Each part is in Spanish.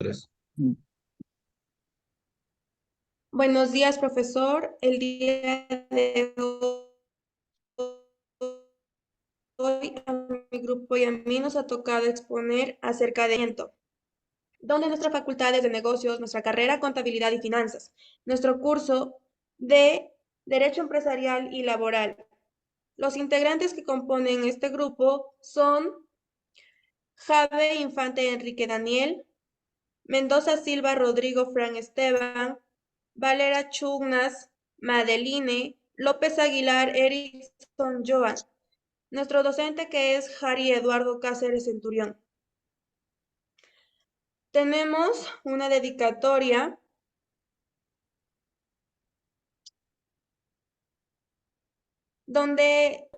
tres. Buenos días, profesor. El día de hoy a mi grupo y a mí nos ha tocado exponer acerca de donde nuestra facultad es de negocios, nuestra carrera contabilidad y finanzas, nuestro curso de derecho empresarial y laboral. Los integrantes que componen este grupo son Jave Infante Enrique Daniel, Mendoza Silva Rodrigo Fran Esteban, Valera Chugnas Madeline, López Aguilar Erickson Joan. Nuestro docente que es Jari Eduardo Cáceres Centurión. Tenemos una dedicatoria donde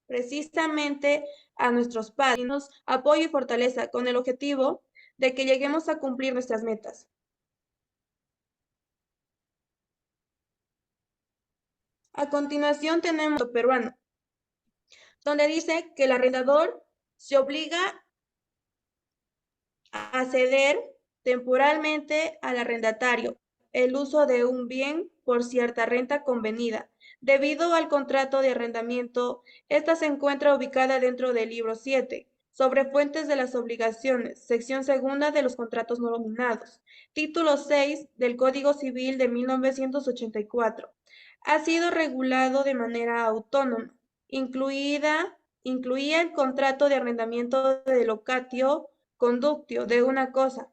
precisamente a nuestros padres apoyo y fortaleza con el objetivo de que lleguemos a cumplir nuestras metas. A continuación tenemos el peruano, donde dice que el arrendador se obliga a ceder temporalmente al arrendatario el uso de un bien por cierta renta convenida. Debido al contrato de arrendamiento, esta se encuentra ubicada dentro del libro 7, sobre fuentes de las obligaciones, sección segunda de los contratos no nominados, título 6 del Código Civil de 1984. Ha sido regulado de manera autónoma, incluía el contrato de arrendamiento de locatio conductio de una cosa,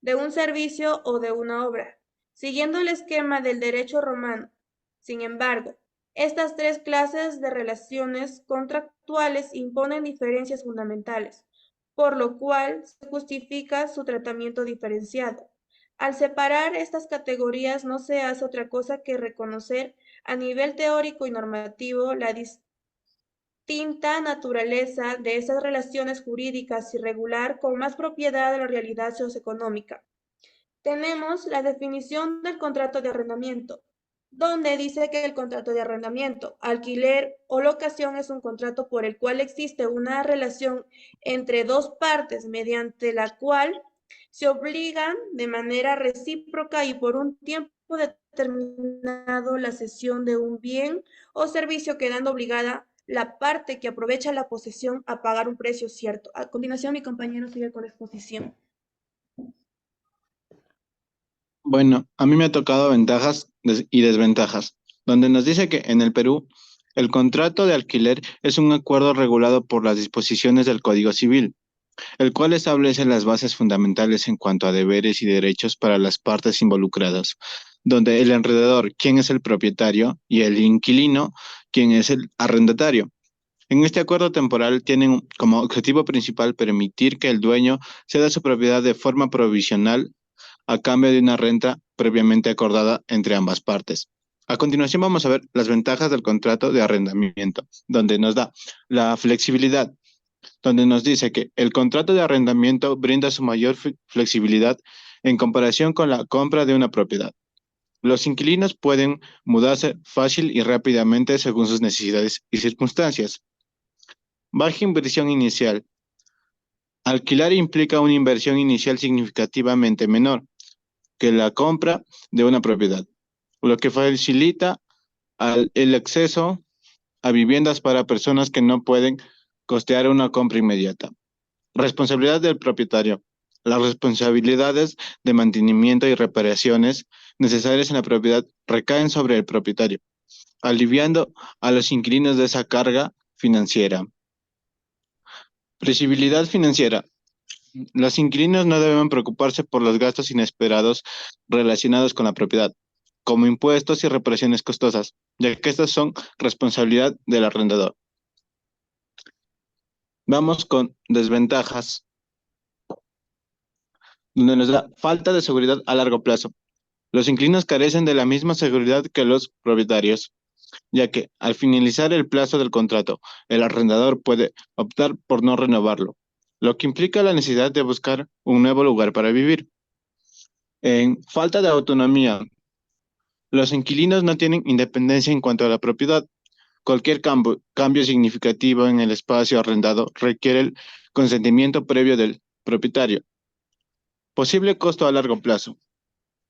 de un servicio o de una obra, siguiendo el esquema del derecho romano. Sin embargo, estas tres clases de relaciones contractuales imponen diferencias fundamentales, por lo cual se justifica su tratamiento diferenciado. Al separar estas categorías no se hace otra cosa que reconocer a nivel teórico y normativo la distinta naturaleza de esas relaciones jurídicas y regular con más propiedad de la realidad socioeconómica. Tenemos la definición del contrato de arrendamiento, donde dice que el contrato de arrendamiento, alquiler o locación es un contrato por el cual existe una relación entre dos partes mediante la cual se obligan de manera recíproca y por un tiempo determinado la cesión de un bien o servicio, quedando obligada la parte que aprovecha la posesión a pagar un precio cierto. A continuación, mi compañero sigue con la exposición. Bueno, a mí me ha tocado ventajas y desventajas, donde nos dice que en el Perú el contrato de alquiler es un acuerdo regulado por las disposiciones del Código Civil, el cual establece las bases fundamentales en cuanto a deberes y derechos para las partes involucradas, donde el enredador, quien es el propietario, y el inquilino, quien es el arrendatario. En este acuerdo temporal tienen como objetivo principal permitir que el dueño ceda su propiedad de forma provisional a cambio de una renta previamente acordada entre ambas partes. A continuación vamos a ver las ventajas del contrato de arrendamiento, donde nos da la flexibilidad, donde nos dice que el contrato de arrendamiento brinda su mayor flexibilidad en comparación con la compra de una propiedad. Los inquilinos pueden mudarse fácil y rápidamente según sus necesidades y circunstancias. Baja inversión inicial. Alquilar implica una inversión inicial significativamente menor que la compra de una propiedad, lo que facilita el acceso a viviendas para personas que no pueden costear una compra inmediata. Responsabilidad del propietario. Las responsabilidades de mantenimiento y reparaciones necesarias en la propiedad recaen sobre el propietario, aliviando a los inquilinos de esa carga financiera. Previsibilidad financiera. Los inquilinos no deben preocuparse por los gastos inesperados relacionados con la propiedad, como impuestos y reparaciones costosas, ya que estas son responsabilidad del arrendador. Vamos con desventajas, donde nos da falta de seguridad a largo plazo. Los inquilinos carecen de la misma seguridad que los propietarios, ya que al finalizar el plazo del contrato, el arrendador puede optar por no renovarlo, lo que implica la necesidad de buscar un nuevo lugar para vivir. En falta de autonomía, los inquilinos no tienen independencia en cuanto a la propiedad, Cualquier cambio significativo en el espacio arrendado requiere el consentimiento previo del propietario. Posible costo a largo plazo.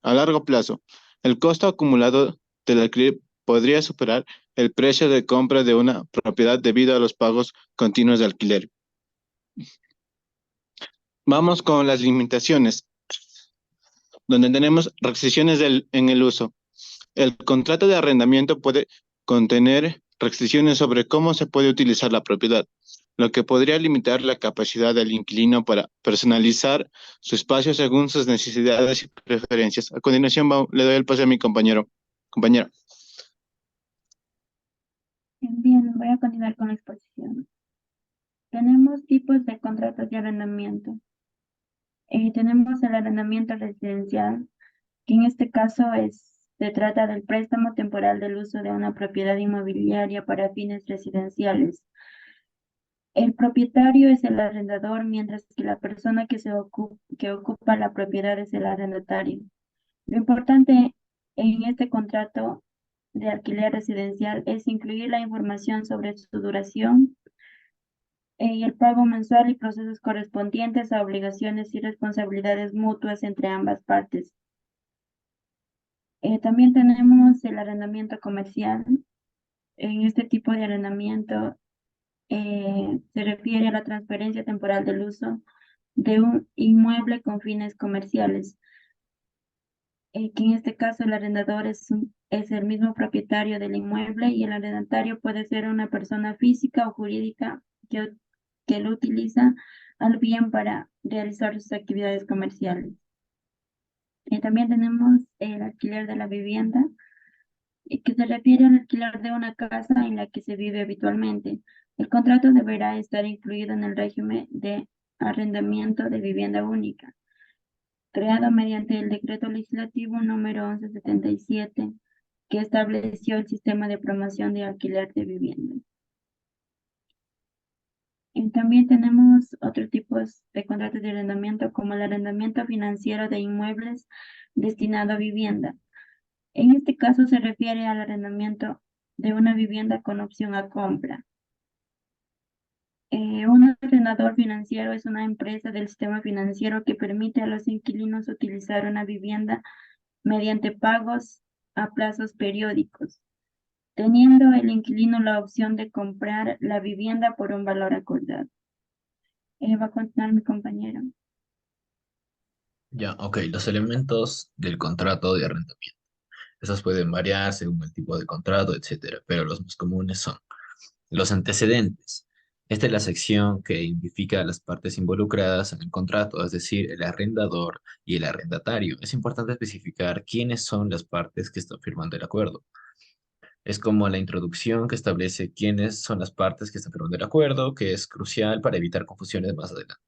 A largo plazo, el costo acumulado del alquiler podría superar el precio de compra de una propiedad debido a los pagos continuos de alquiler. Vamos con las limitaciones, donde tenemos restricciones en el uso. El contrato de arrendamiento puede contener restricciones sobre cómo se puede utilizar la propiedad, lo que podría limitar la capacidad del inquilino para personalizar su espacio según sus necesidades y preferencias. A continuación, le doy el pase a mi compañero. Compañera. Bien, voy a continuar con la exposición. Tenemos tipos de contratos de arrendamiento. Tenemos el arrendamiento residencial, que en este caso se trata del préstamo temporal del uso de una propiedad inmobiliaria para fines residenciales. El propietario es el arrendador, mientras que la persona que ocupa la propiedad es el arrendatario. Lo importante en este contrato de alquiler residencial es incluir la información sobre su duración, y el pago mensual y procesos correspondientes a obligaciones y responsabilidades mutuas entre ambas partes. También tenemos el arrendamiento comercial. En este tipo de arrendamiento se refiere a la transferencia temporal del uso de un inmueble con fines comerciales, que en este caso el arrendador es el mismo propietario del inmueble y el arrendatario puede ser una persona física o jurídica que lo utiliza al bien para realizar sus actividades comerciales. También tenemos el alquiler de la vivienda, que se refiere al alquiler de una casa en la que se vive habitualmente. El contrato deberá estar incluido en el régimen de arrendamiento de vivienda única, creado mediante el decreto legislativo número 1177, que estableció el sistema de promoción de alquiler de vivienda. Y también tenemos otros tipos de contratos de arrendamiento, como el arrendamiento financiero de inmuebles destinado a vivienda. En este caso se refiere al arrendamiento de una vivienda con opción a compra. Un arrendador financiero es una empresa del sistema financiero que permite a los inquilinos utilizar una vivienda mediante pagos a plazos periódicos, teniendo el inquilino la opción de comprar la vivienda por un valor acordado. Va a continuar mi compañero. Ya, ok, los elementos del contrato de arrendamiento. Esos pueden variar según el tipo de contrato, etcétera, pero los más comunes son los antecedentes. Esta es la sección que identifica a las partes involucradas en el contrato, es decir, el arrendador y el arrendatario. Es importante especificar quiénes son las partes que están firmando el acuerdo. Es como la introducción que establece quiénes son las partes que están firmando el acuerdo, que es crucial para evitar confusiones más adelante.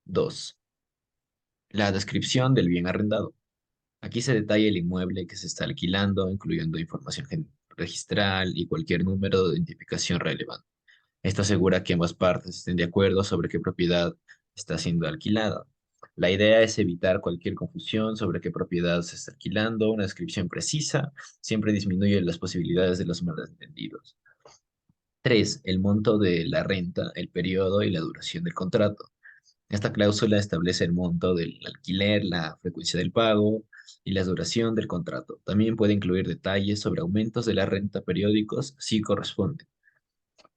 2. La descripción del bien arrendado. Aquí se detalla el inmueble que se está alquilando, incluyendo información registral y cualquier número de identificación relevante. Esto asegura que ambas partes estén de acuerdo sobre qué propiedad está siendo alquilada. La idea es evitar cualquier confusión sobre qué propiedad se está alquilando. Una descripción precisa siempre disminuye las posibilidades de los malentendidos. 3. El monto de la renta, el periodo y la duración del contrato. Esta cláusula establece el monto del alquiler, la frecuencia del pago y la duración del contrato. También puede incluir detalles sobre aumentos de la renta periódicos si corresponde.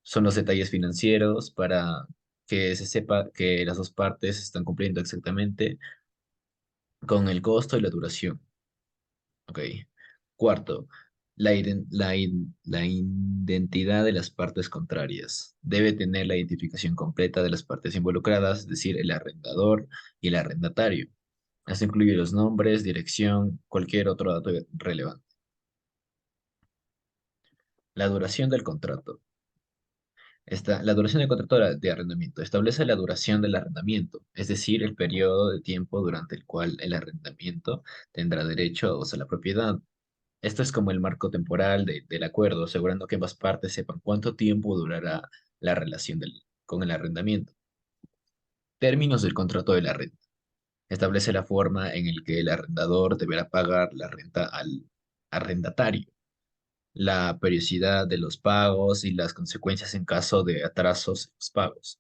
Son los detalles financieros para que se sepa que las dos partes están cumpliendo exactamente con el costo y la duración. Ok. Cuarto, la identidad de las partes contrarias. Debe tener la identificación completa de las partes involucradas, es decir, el arrendador y el arrendatario. Esto incluye los nombres, dirección, cualquier otro dato relevante. La duración del contrato. La duración del contrato de arrendamiento establece la duración del arrendamiento, es decir, el periodo de tiempo durante el cual el arrendamiento tendrá derecho a usar la propiedad. Esto es como el marco temporal del acuerdo, asegurando que ambas partes sepan cuánto tiempo durará la relación con el arrendamiento. Términos del contrato de la renta. Establece la forma en la que el arrendador deberá pagar la renta al arrendatario. la periodicidad de los pagos y las consecuencias en caso de atrasos en los pagos.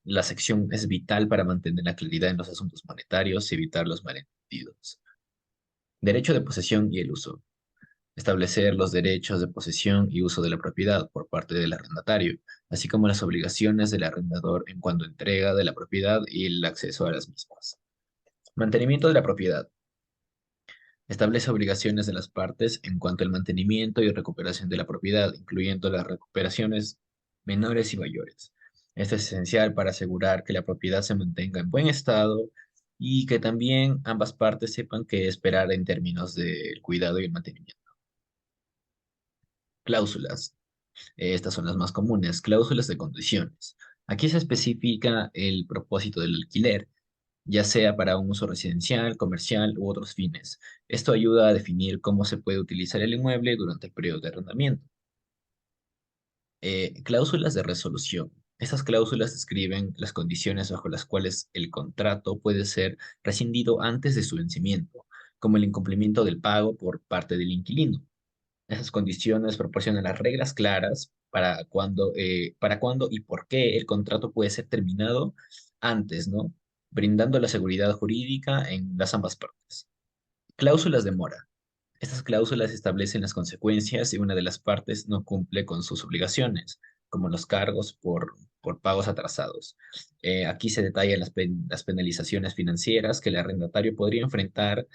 La sección es vital para mantener la claridad en los asuntos monetarios y evitar los malentendidos. Derecho de posesión y el uso. Establecer los derechos de posesión y uso de la propiedad por parte del arrendatario, así como las obligaciones del arrendador en cuanto a entrega de la propiedad y el acceso a las mismas. Mantenimiento de la propiedad. Establece obligaciones de las partes en cuanto al mantenimiento y recuperación de la propiedad, incluyendo las recuperaciones menores y mayores. Esto es esencial para asegurar que la propiedad se mantenga en buen estado y que también ambas partes sepan qué esperar en términos del cuidado y el mantenimiento. Cláusulas. Estas son las más comunes, cláusulas de condiciones. Aquí se especifica el propósito del alquiler, ya sea para un uso residencial, comercial u otros fines. Esto ayuda a definir cómo se puede utilizar el inmueble durante el periodo de arrendamiento. Cláusulas de resolución. Estas cláusulas describen las condiciones bajo las cuales el contrato puede ser rescindido antes de su vencimiento, como el incumplimiento del pago por parte del inquilino. Esas condiciones proporcionan las reglas claras para cuándo y por qué el contrato puede ser terminado antes, ¿no? Brindando la seguridad jurídica en las ambas partes. Cláusulas de mora. Estas cláusulas establecen las consecuencias si una de las partes no cumple con sus obligaciones, como los cargos por pagos atrasados. Aquí se detallan las penalizaciones financieras que el arrendatario podría enfrentar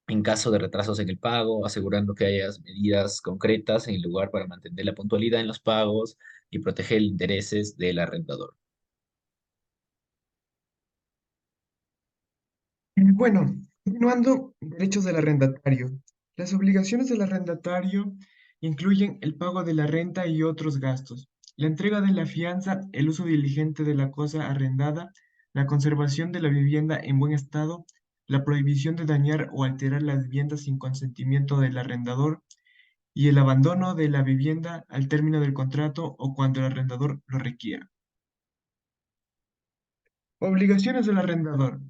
en caso de retrasos en el pago, asegurando que haya medidas concretas en el lugar para mantener la puntualidad en los pagos y proteger los intereses del arrendador. Bueno, continuando, derechos del arrendatario. Las obligaciones del arrendatario incluyen el pago de la renta y otros gastos, la entrega de la fianza, el uso diligente de la cosa arrendada, la conservación de la vivienda en buen estado, la prohibición de dañar o alterar la vivienda sin consentimiento del arrendador y el abandono de la vivienda al término del contrato o cuando el arrendador lo requiera. Obligaciones del arrendador.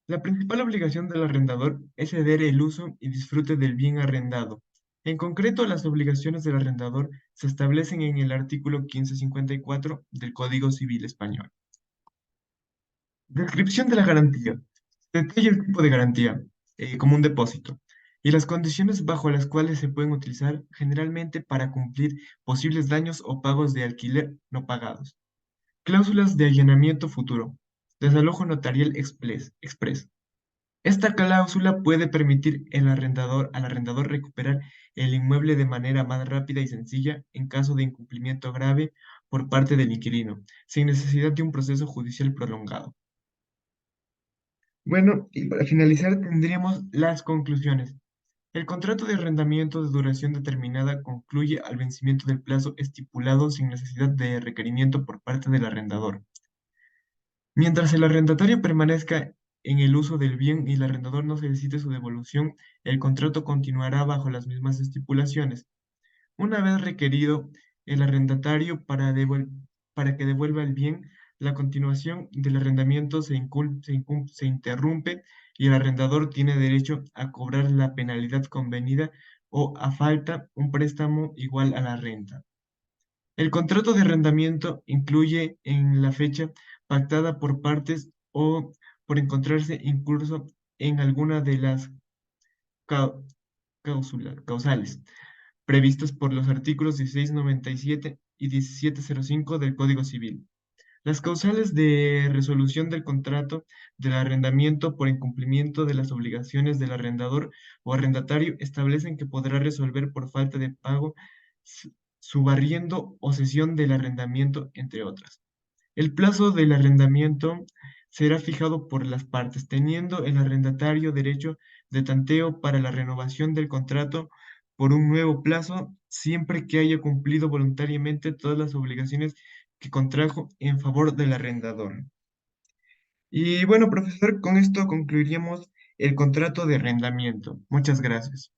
La principal obligación del arrendador es ceder el uso y disfrute del bien arrendado. En concreto, las obligaciones del arrendador se establecen en el artículo 1554 del Código Civil Español. Descripción de la garantía. Detalla el tipo de garantía, como un depósito, y las condiciones bajo las cuales se pueden utilizar generalmente para cumplir posibles daños o pagos de alquiler no pagados. Cláusulas de allanamiento futuro. Desalojo notarial express. Esta cláusula puede permitir al arrendador recuperar el inmueble de manera más rápida y sencilla en caso de incumplimiento grave por parte del inquilino, sin necesidad de un proceso judicial prolongado. Bueno, y para finalizar tendríamos las conclusiones. El contrato de arrendamiento de duración determinada concluye al vencimiento del plazo estipulado sin necesidad de requerimiento por parte del arrendador. Mientras el arrendatario permanezca en el uso del bien y el arrendador no solicite su devolución, el contrato continuará bajo las mismas estipulaciones. Una vez requerido el arrendatario para que devuelva el bien, la continuación del arrendamiento se interrumpe y el arrendador tiene derecho a cobrar la penalidad convenida o, a falta, un préstamo igual a la renta. El contrato de arrendamiento incluye en la fecha pactada por partes o por encontrarse incurso en alguna de las cau- causales previstas por los artículos 1697 y 1705 del Código Civil. Las causales de resolución del contrato del arrendamiento por incumplimiento de las obligaciones del arrendador o arrendatario establecen que podrá resolver por falta de pago, su- subarriendo o cesión del arrendamiento, entre otras. El plazo del arrendamiento será fijado por las partes, teniendo el arrendatario derecho de tanteo para la renovación del contrato por un nuevo plazo, siempre que haya cumplido voluntariamente todas las obligaciones que contrajo en favor del arrendador. Y bueno, profesor, con esto concluiríamos el contrato de arrendamiento. Muchas gracias.